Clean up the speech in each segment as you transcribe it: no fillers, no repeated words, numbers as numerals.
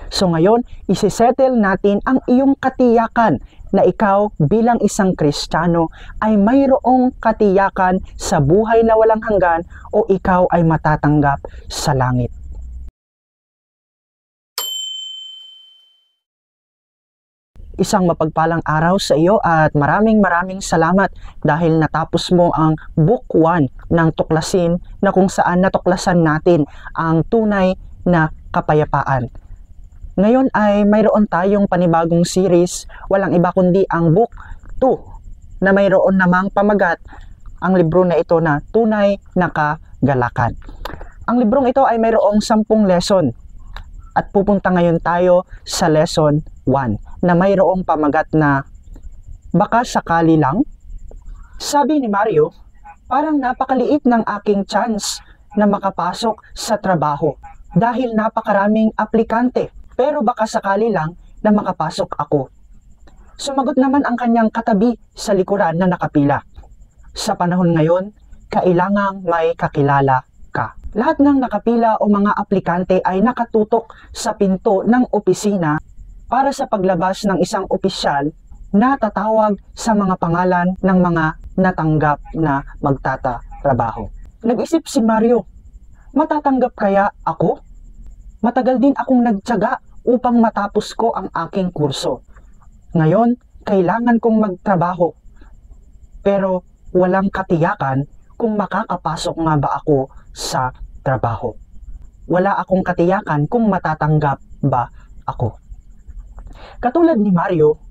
So ngayon, isisettle natin ang iyong katiyakan na ikaw bilang isang Kristiyano ay mayroong katiyakan sa buhay na walang hanggan o ikaw ay matatanggap sa langit. Isang mapagpalang araw sa iyo at maraming salamat dahil natapos mo ang Book 1 ng Tuklasin na kung saan natuklasan natin ang tunay na kapayapaan. Ngayon ay mayroon tayong panibagong series, walang iba kundi ang Book 2 na mayroon namang pamagat ang libro na ito na Tunay na Kagalakan. Ang librong ito ay mayroong 10 lesson at pupunta ngayon tayo sa lesson 1 na mayroong pamagat na baka sakali lang. Sabi ni Mario, parang napakaliit ng aking chance na makapasok sa trabaho dahil napakaraming aplikante, pero baka sakali lang na makapasok ako. Sumagot naman ang kanyang katabi sa likuran na nakapila. Sa panahon ngayon, kailangang may kakilala ka. Lahat ng nakapila o mga aplikante ay nakatutok sa pinto ng opisina para sa paglabas ng isang opisyal na tatawag sa mga pangalan ng mga natanggap na magtatrabaho. Nag-isip si Mario, matatanggap kaya ako? Matagal din akong nagtiyaga upang matapos ko ang aking kurso. Ngayon, kailangan kong magtrabaho. Pero walang katiyakan kung makakapasok nga ba ako sa trabaho. Wala akong katiyakan kung matatanggap ba ako. Katulad ni Mario,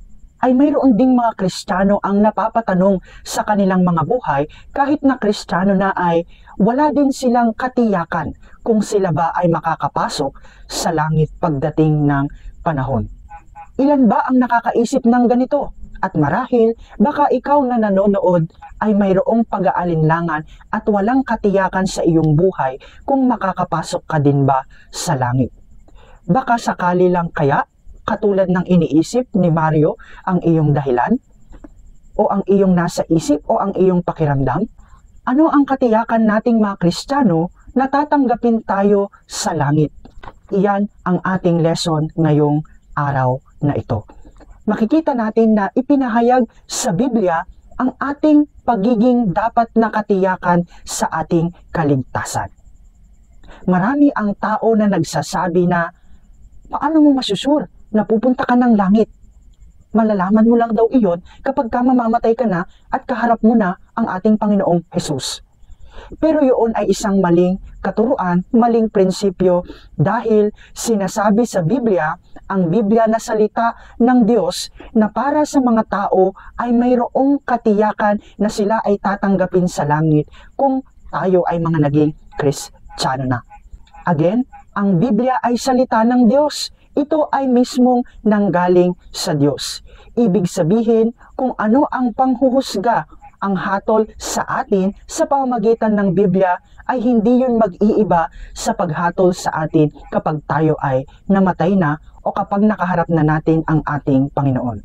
ay mayroon ding mga Kristiyano ang napapatanong sa kanilang mga buhay kahit na Kristiyano na ay wala din silang katiyakan kung sila ba ay makakapasok sa langit pagdating ng panahon. Ilan ba ang nakakaisip ng ganito? At marahil, baka ikaw na nanonood ay mayroong pag-aalinlangan at walang katiyakan sa iyong buhay kung makakapasok ka din ba sa langit. Baka sakali lang kaya katulad ng iniisip ni Mario ang iyong dahilan? O ang iyong nasa isip o ang iyong pakiramdam? Ano ang katiyakan nating mga Kristiyano na tatanggapin tayo sa langit? Iyan ang ating lesson ngayong araw na ito. Makikita natin na ipinahayag sa Biblia ang ating pagiging dapat na katiyakan sa ating kaligtasan. Marami ang tao na nagsasabi na, paano mo masusure na pupunta ka ng langit? Malalaman mo lang daw iyon kapag ka mamamatay ka na at kaharap mo na ang ating Panginoong Jesus. Pero yun ay isang maling katuruan, maling prinsipyo dahil sinasabi sa Biblia, ang Biblia na salita ng Diyos na para sa mga tao ay mayroong katiyakan na sila ay tatanggapin sa langit kung tayo ay mga naging Kristiyano na. Again, ang Biblia ay salita ng Diyos. Ito ay mismong nanggaling sa Diyos. Ibig sabihin, kung ano ang panghuhusga, ang hatol sa atin sa pamamagitan ng Biblia ay hindi yun mag-iiba sa paghatol sa atin kapag tayo ay namatay na o kapag nakaharap na natin ang ating Panginoon.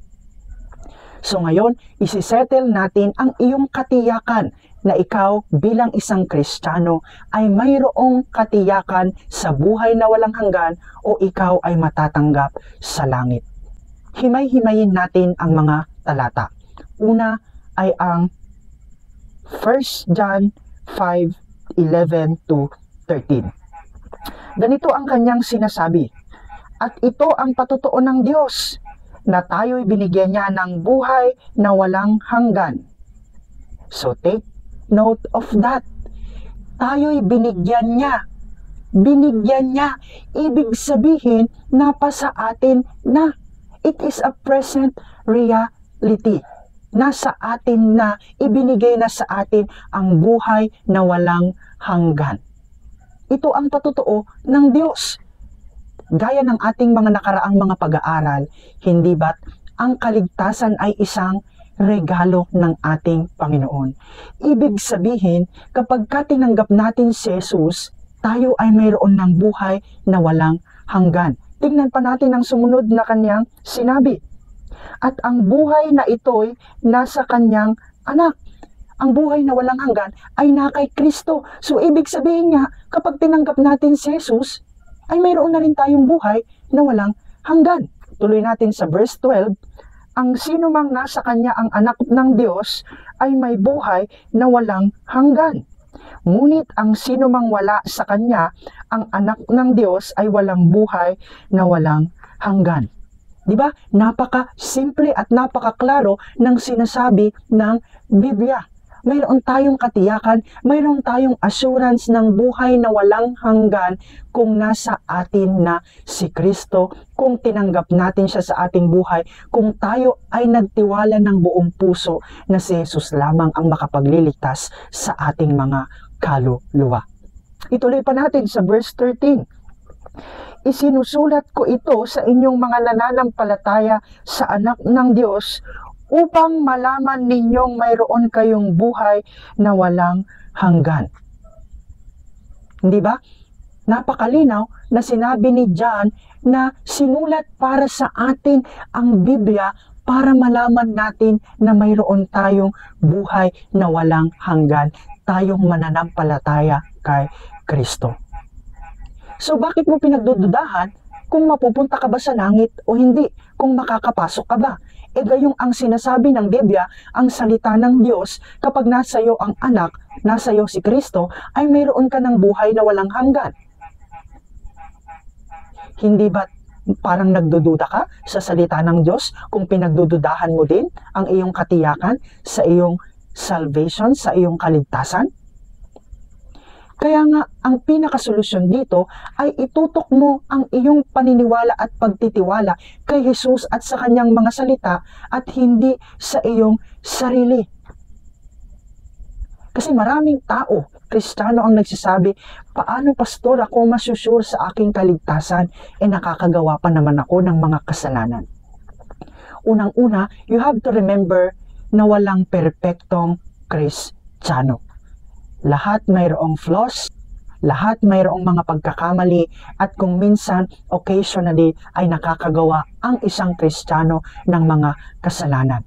So ngayon, isisettle natin ang iyong katiyakan na ikaw bilang isang Kristiyano ay mayroong katiyakan sa buhay na walang hanggan o ikaw ay matatanggap sa langit. Himay-himayin natin ang mga talata. Una ay ang 1 John 5:11 to 13. Ganito ang kanyang sinasabi, at ito ang patutuo ng Diyos, na tayo'y binigyan niya ng buhay na walang hanggan. So take note of that. Tayo'y binigyan niya. Binigyan niya. Ibig sabihin, napasa atin na. It is a present reality. Nasa atin na, ibinigay na sa atin ang buhay na walang hanggan. Ito ang patutuo ng Diyos. Gaya ng ating mga nakaraang mga pag-aaral, hindi ba't ang kaligtasan ay isang regalo ng ating Panginoon? Ibig sabihin, kapag tinanggap natin si Jesus, tayo ay mayroon ng buhay na walang hanggan. Tingnan pa natin ang sumunod na kanyang sinabi. At ang buhay na ito'y nasa kanyang anak. Ang buhay na walang hanggan ay na kay Kristo. So ibig sabihin niya, kapag tinanggap natin si Jesus, ay mayroon na rin tayong buhay na walang hanggan. Tuloy natin sa verse 12, ang sino mang nasa kanya ang anak ng Diyos ay may buhay na walang hanggan. Ngunit ang sino mang wala sa kanya ang anak ng Diyos ay walang buhay na walang hanggan. Diba? Napaka-simple at napaka-klaro ng sinasabi ng Biblia. Mayroon tayong katiyakan, mayroon tayong assurance ng buhay na walang hanggan kung nasa atin na si Kristo, kung tinanggap natin siya sa ating buhay, kung tayo ay nagtiwala ng buong puso na si Jesus lamang ang makapagliligtas sa ating mga kaluluwa. Ituloy pa natin sa verse 13. Isinusulat ko ito sa inyong mga nananampalataya sa anak ng Diyos upang malaman ninyong mayroon kayong buhay na walang hanggan. Hindi ba? Napakalinaw na sinabi ni John na sinulat para sa atin ang Biblia para malaman natin na mayroon tayong buhay na walang hanggan, tayong mananampalataya kay Kristo. So bakit mo pinagdududahan kung mapupunta ka ba sa langit o hindi, kung makakapasok ka ba? E gayong ang sinasabi ng Biblia, ang salita ng Diyos, kapag nasa iyo ang anak, nasa iyo si Kristo, ay mayroon ka ng buhay na walang hanggan. Hindi ba parang nagdududa ka sa salita ng Diyos kung pinagdududahan mo din ang iyong katiyakan sa iyong salvation, sa iyong kaligtasan? Kaya nga, ang pinakasolusyon dito ay itutok mo ang iyong paniniwala at pagtitiwala kay Jesus at sa kanyang mga salita at hindi sa iyong sarili. Kasi maraming tao, Kristiyano ang nagsasabi, paano pastor ako masusure sa aking kaligtasan? Nakakagawa pa naman ako ng mga kasalanan. Unang-una, you have to remember na walang perpektong Kristiyano. Lahat mayroong flaws, lahat mayroong mga pagkakamali, at kung minsan, occasionally, ay nakakagawa ang isang Kristiyano ng mga kasalanan.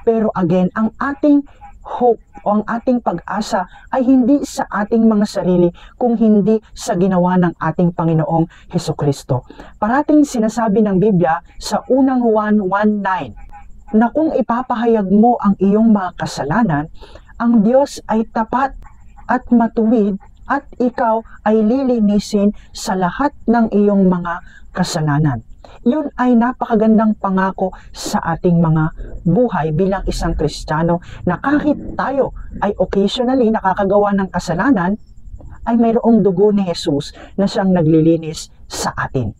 Pero again, ang ating hope o ang ating pag-asa ay hindi sa ating mga sarili, kung hindi sa ginawa ng ating Panginoong Hesukristo. Parating sinasabi ng Biblia sa unang Juan 1:9 na kung ipapahayag mo ang iyong mga kasalanan, ang Diyos ay tapat at matuwid at ikaw ay lilinisin sa lahat ng iyong mga kasalanan. Yun ay napakagandang pangako sa ating mga buhay bilang isang Kristiyano, na kahit tayo ay occasionally nakakagawa ng kasalanan, ay mayroong dugo ni Jesus na siyang naglilinis sa atin.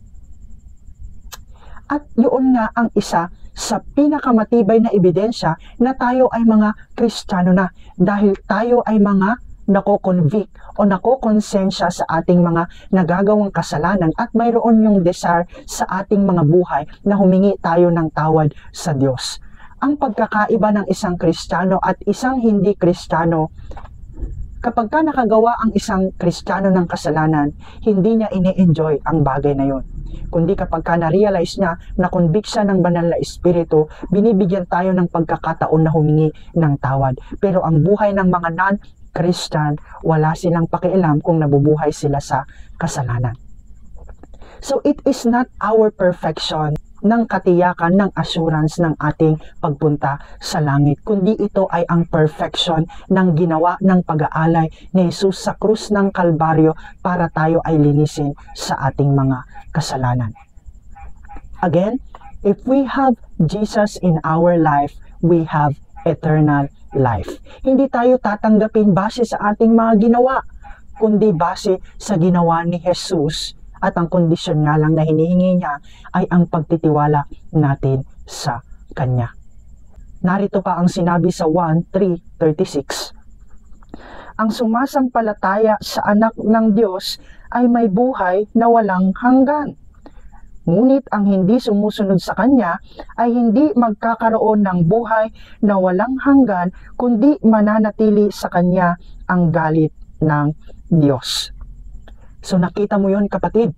At yun nga ang isa sa pinakamatibay na ebidensya na tayo ay mga Kristiyano na, dahil tayo ay mga nako-convict o nako-konsensya sa ating mga nagagawang kasalanan at mayroon yung desire sa ating mga buhay na humingi tayo ng tawad sa Diyos. Ang pagkakaiba ng isang Kristiyano at isang hindi Kristiyano, kapag ka nakagawa ang isang Kristiyano ng kasalanan, hindi niya ini-enjoy ang bagay na yun. Kundi kapag ka na-realize niya, na-convict siya ng banal na espiritu, binibigyan tayo ng pagkakataon na humingi ng tawad. Pero ang buhay ng mga non-Christian, wala silang pakialam kung nabubuhay sila sa kasalanan. So it is not our perfection ng katiyakan, ng assurance ng ating pagpunta sa langit, kundi ito ay ang perfection ng ginawa ng pag-aalay ni Jesus sa krus ng Kalbaryo para tayo ay linisin sa ating mga kasalanan. Again, if we have Jesus in our life, we have eternal life. Hindi tayo tatanggapin base sa ating mga ginawa, kundi base sa ginawa ni Jesus, at ang kondisyon nga lang na hinihingi niya ay ang pagtitiwala natin sa Kanya. Narito pa ang sinabi sa 1:3-36. Ang sumasampalataya sa anak ng Diyos ay may buhay na walang hanggan. Ngunit ang hindi sumusunod sa Kanya ay hindi magkakaroon ng buhay na walang hanggan, kundi mananatili sa Kanya ang galit ng Diyos. So nakita mo yun, kapatid.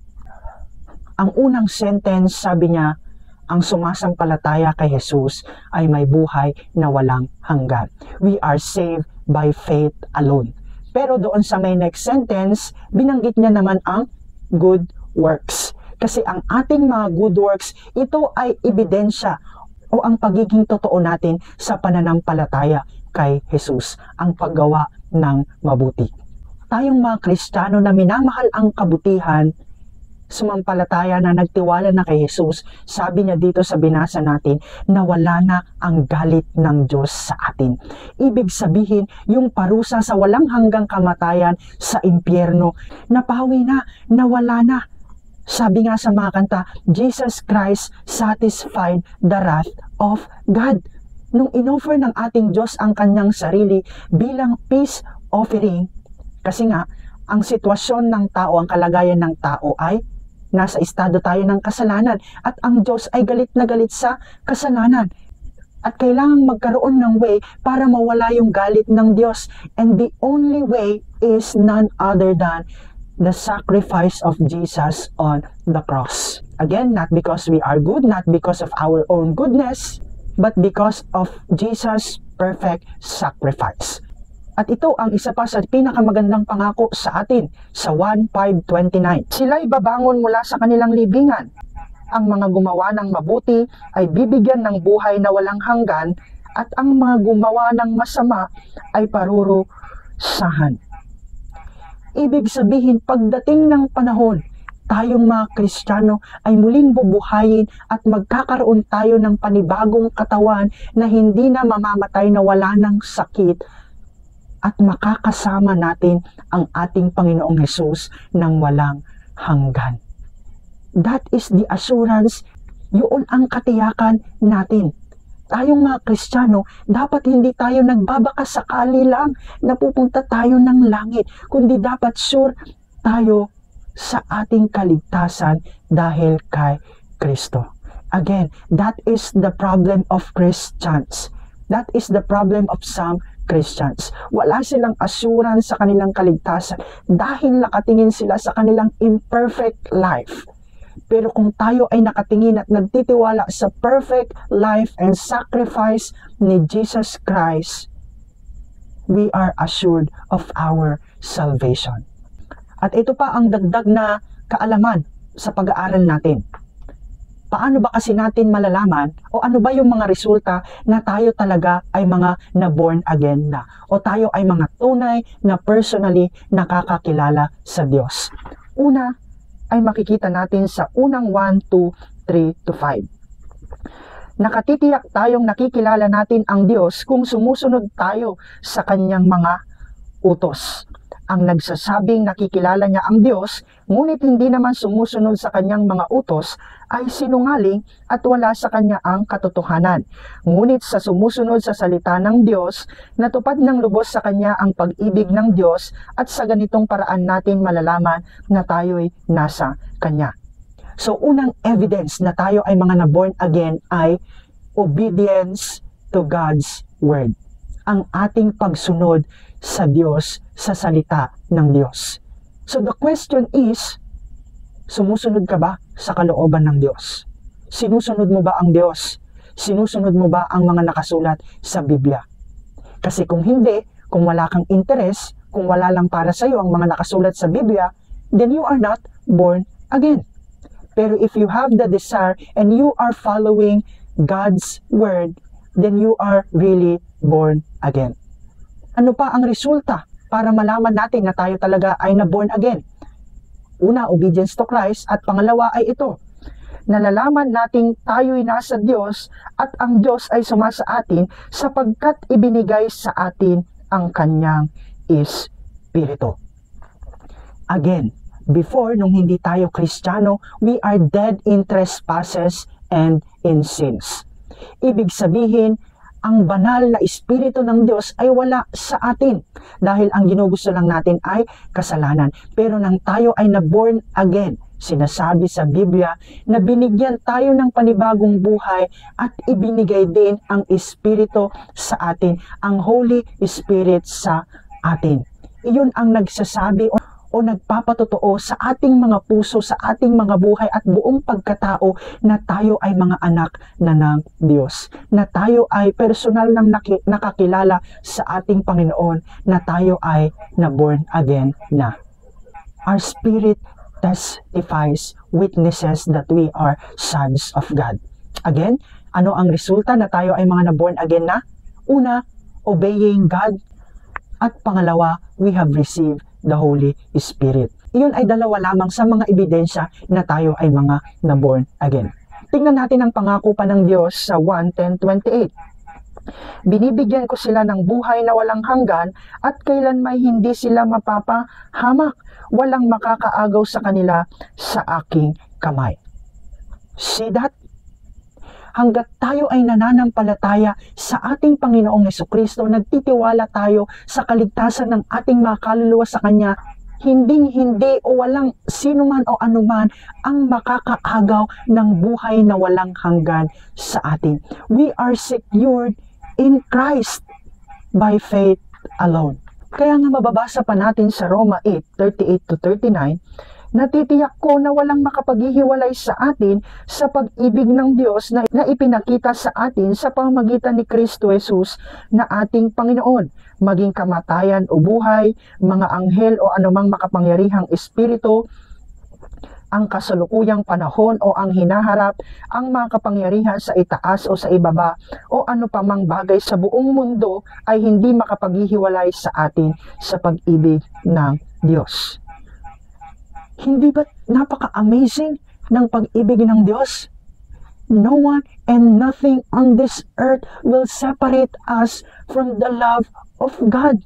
Ang unang sentence, sabi niya, ang sumasampalataya kay Jesus ay may buhay na walang hanggan. We are saved by faith alone. Pero doon sa may next sentence, binanggit niya naman ang good works. Kasi ang ating mga good works, ito ay ebidensya o ang pagiging totoo natin sa pananampalataya kay Jesus, ang paggawa ng mabuti. Tayong mga Kristiyano na minamahal ang kabutihan, sumampalataya na nagtiwala na kay Jesus, sabi niya dito sa binasa natin na wala na ang galit ng Diyos sa atin. Ibig sabihin, yung parusa sa walang hanggang kamatayan sa impyerno, napawi na, nawala na. Sabi nga sa mga kanta, Jesus Christ satisfied the wrath of God. Nung inoffer ng ating Diyos ang kanyang sarili bilang peace offering, kasi nga, ang sitwasyon ng tao, ang kalagayan ng tao ay nasa estado tayo ng kasalanan at ang Diyos ay galit na galit sa kasalanan. At kailangang magkaroon ng way para mawala yung galit ng Diyos. And the only way is none other than the sacrifice of Jesus on the cross. Again, not because we are good, not because of our own goodness, but because of Jesus' perfect sacrifice. At ito ang isa pa sa pinakamagandang pangako sa atin sa 1:5:29. Sila'y babangon mula sa kanilang libingan. Ang mga gumawa ng mabuti ay bibigyan ng buhay na walang hanggan at ang mga gumawa ng masama ay parurusahan. Ibig sabihin, pagdating ng panahon, tayong mga Kristiyano ay muling bubuhayin at magkakaroon tayo ng panibagong katawan na hindi na mamamatay, na wala ng sakit, at makakasama natin ang ating Panginoong Hesus ng walang hanggan. That is the assurance, yun ang katiyakan natin. Tayong mga Kristiyano, dapat hindi tayo nagbabaka sakali lang na pupunta tayo ng langit, kundi dapat sure tayo sa ating kaligtasan dahil kay Kristo. Again, that is the problem of Christians. That is the problem of some Christians. Wala silang assurance sa kanilang kaligtasan dahil nakatingin sila sa kanilang imperfect life. Pero kung tayo ay nakatingin at nagtitiwala sa perfect life and sacrifice ni Jesus Christ, we are assured of our salvation. At ito pa ang dagdag na kaalaman sa pag-aaral natin. Paano ba kasi natin malalaman o ano ba yung mga resulta na tayo talaga ay mga na-born again na o tayo ay mga tunay na personally nakakakilala sa Diyos? Una ay makikita natin sa unang 1, 2, 3 to 5. Nakatitiyak tayong nakikilala natin ang Diyos kung sumusunod tayo sa kanyang mga utos. Ang nagsasabing nakikilala niya ang Diyos, ngunit hindi naman sumusunod sa kanyang mga utos, ay sinungaling at wala sa kanya ang katotohanan. Ngunit sa sumusunod sa salita ng Diyos, natupad ng lubos sa kanya ang pag-ibig ng Diyos at sa ganitong paraan natin malalaman na tayo'y nasa kanya. So unang evidence na tayo ay mga na-born again ay obedience to God's Word. Ang ating pagsunod sa Diyos, sa salita ng Diyos. So the question is, sumusunod ka ba sa kalooban ng Diyos? Sinusunod mo ba ang Diyos? Sinusunod mo ba ang mga nakasulat sa Biblia? Kasi kung hindi, kung wala kang interes, kung wala lang para sa iyo ang mga nakasulat sa Biblia, then you are not born again. Pero if you have the desire and you are following God's Word, then you are really born again. Ano pa ang resulta para malaman natin na tayo talaga ay na-born again? Una, obedience to Christ, at pangalawa ay ito, nalalaman nating tayo'y nasa Diyos at ang Diyos ay sumasa atin sapagkat ibinigay sa atin ang kanyang Espiritu. Again, before, nung hindi tayo Kristiyano, we are dead in trespasses and in sins. Ibig sabihin, ang banal na Espiritu ng Diyos ay wala sa atin dahil ang ginugusto lang natin ay kasalanan. Pero nang tayo ay na-born again, sinasabi sa Biblia na binigyan tayo ng panibagong buhay at ibinigay din ang Espiritu sa atin, ang Holy Spirit sa atin. Iyon ang nagsasabi o nagpapatotoo sa ating mga puso, sa ating mga buhay at buong pagkatao na tayo ay mga anak na ng Diyos. Na tayo ay personal nang nakakilala sa ating Panginoon, na tayo ay na born again na. Our spirit testifies, witnesses that we are sons of God. Again, ano ang resulta na tayo ay mga na-born again na? Una, obeying God. At pangalawa, we have received the Holy Spirit. Iyon ay dalawa lamang sa mga ebidensya na tayo ay mga na-born again. Tingnan natin ang pangako pa ng Diyos sa 1:10-28. Binibigyan ko sila ng buhay na walang hanggan at kailan may hindi sila mapapahamak. Walang makakaagaw sa kanila sa aking kamay. See that? Hanggat tayo ay nananampalataya sa ating Panginoong Jesucristo, nagtitiwala tayo sa kaligtasan ng ating mga kaluluwa sa Kanya, hinding-hindi o walang sinuman o anuman ang makakaagaw ng buhay na walang hanggan sa atin. We are secured in Christ by faith alone. Kaya nga mababasa pa natin sa Roma 8:38-39, natitiyak ko na walang makapaghihiwalay sa atin sa pag-ibig ng Diyos na ipinakita sa atin sa pamamagitan ni Kristo Jesus na ating Panginoon. Maging kamatayan o buhay, mga anghel o anumang makapangyarihang espiritu, ang kasalukuyang panahon o ang hinaharap, ang mga kapangyarihan sa itaas o sa ibaba, o ano pa mang bagay sa buong mundo ay hindi makapaghihiwalay sa atin sa pag-ibig ng Diyos. Hindi ba napaka-amazing ng pag-ibig ng Diyos? No one and nothing on this earth will separate us from the love of God.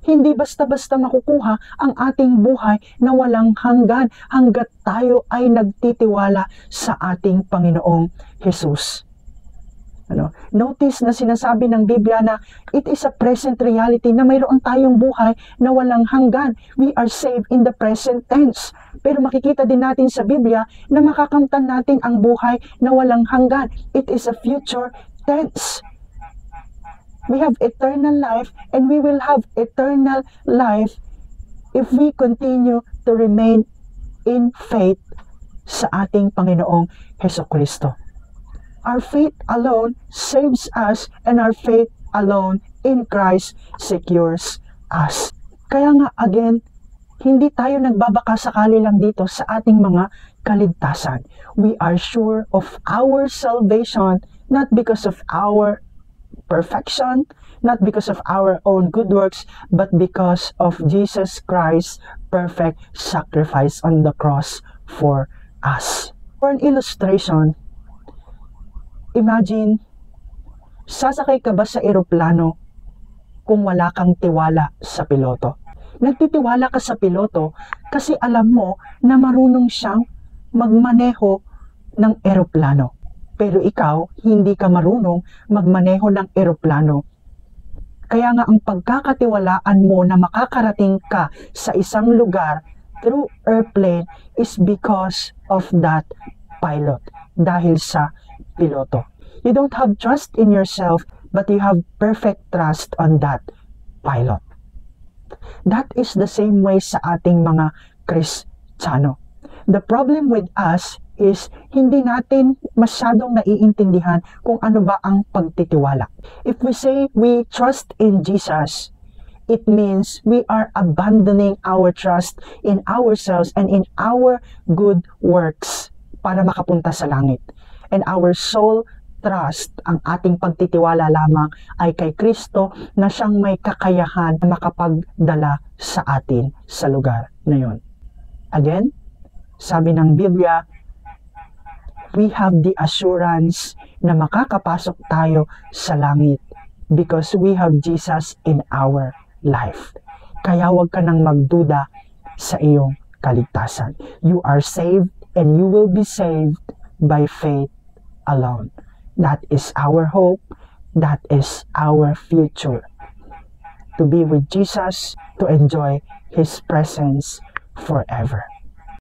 Hindi basta-basta makukuha ang ating buhay na walang hanggan hanggat tayo ay nagtitiwala sa ating Panginoong Jesus. Notice na sinasabi ng Biblia na it is a present reality na mayroon tayong buhay na walang hanggan. We are saved in the present tense. Pero makikita din natin sa Biblia na makakamtan natin ang buhay na walang hanggan. It is a future tense. We have eternal life and we will have eternal life if we continue to remain in faith sa ating Panginoong Jesucristo. Our faith alone saves us and our faith alone in Christ secures us. Kaya nga again, hindi tayo nagbabaka sakali lang dito sa ating mga kaligtasan. We are sure of our salvation not because of our perfection, not because of our own good works, but because of Jesus Christ's perfect sacrifice on the cross for us. For an illustration, imagine, sasakay ka ba sa eroplano kung wala kang tiwala sa piloto? Nagtitiwala ka sa piloto kasi alam mo na marunong siyang magmaneho ng eroplano. Pero ikaw, hindi ka marunong magmaneho ng eroplano. Kaya nga ang pagkakatiwalaan mo na makakarating ka sa isang lugar through airplane is because of that pilot. Dahil sa piloto. You don't have trust in yourself, but you have perfect trust on that pilot. That is the same way sa ating mga Kristiyano. The problem with us is hindi natin masyadong naiintindihan kung ano ba ang pagtitiwala. If we say we trust in Jesus, it means we are abandoning our trust in ourselves and in our good works para makapunta sa langit. And our soul trust, ang ating pagtitiwala lamang ay kay Kristo na siyang may kakayahan na makapagdala sa atin sa lugar na yon. Again, sabi ng Biblia, we have the assurance na makakapasok tayo sa langit because we have Jesus in our life. Kaya huwag ka nang magduda sa iyong kaligtasan. You are saved and you will be saved by faith alone. That is our hope. That is our future. To be with Jesus, to enjoy His presence forever.